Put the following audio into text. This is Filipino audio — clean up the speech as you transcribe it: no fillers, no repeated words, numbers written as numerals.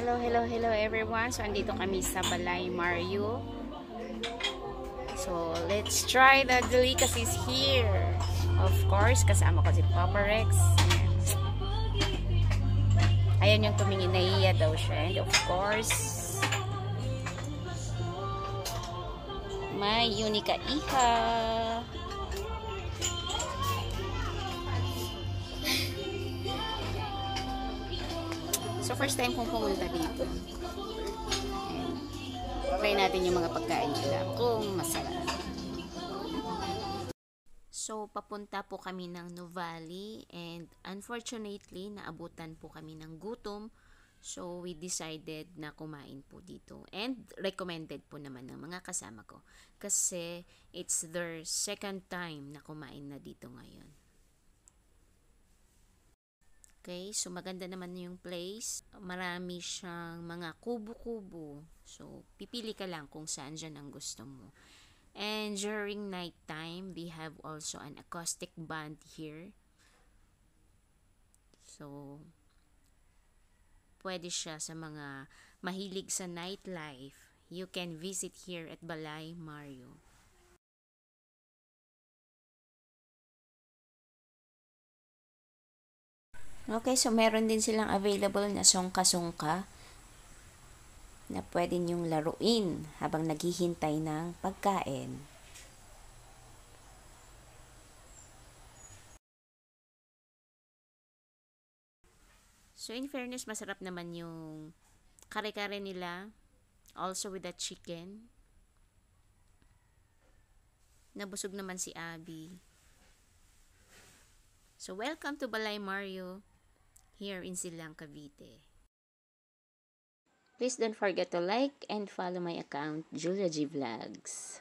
Hello everyone. So, andito kami sa Balay Mario. So, let's try the delicacies here. Of course, kasama ko si Papa Rex. Ayan yung tumingin, naiiya daw siya. And of course, may Unica Iha. So, first time kong pumunta dito. And, try natin yung mga pagkain nila kung masarap. So, papunta po kami ng Nuvali and unfortunately, naabutan po kami ng gutom. So, we decided na kumain po dito. And recommended po naman ng mga kasama ko. Kasi, it's their second time na kumain na dito ngayon. Okay, so maganda naman yung place. Marami siyang mga kubo-kubo. So, pipili ka lang kung saan dyan ang gusto mo. And during night time, they have also an acoustic band here. So, pwede siya sa mga mahilig sa nightlife. You can visit here at Balay Mario. Okay, so meron din silang available na songka-songka na pwede nyong laruin habang naghihintay ng pagkain. So, in fairness, masarap naman yung kare-kare nila. Also with the chicken. Nabusog naman si Abby. So, welcome to Balay Mario here in Silang, Cavite. Please don't forget to like and follow my account, Julia G Vlogs.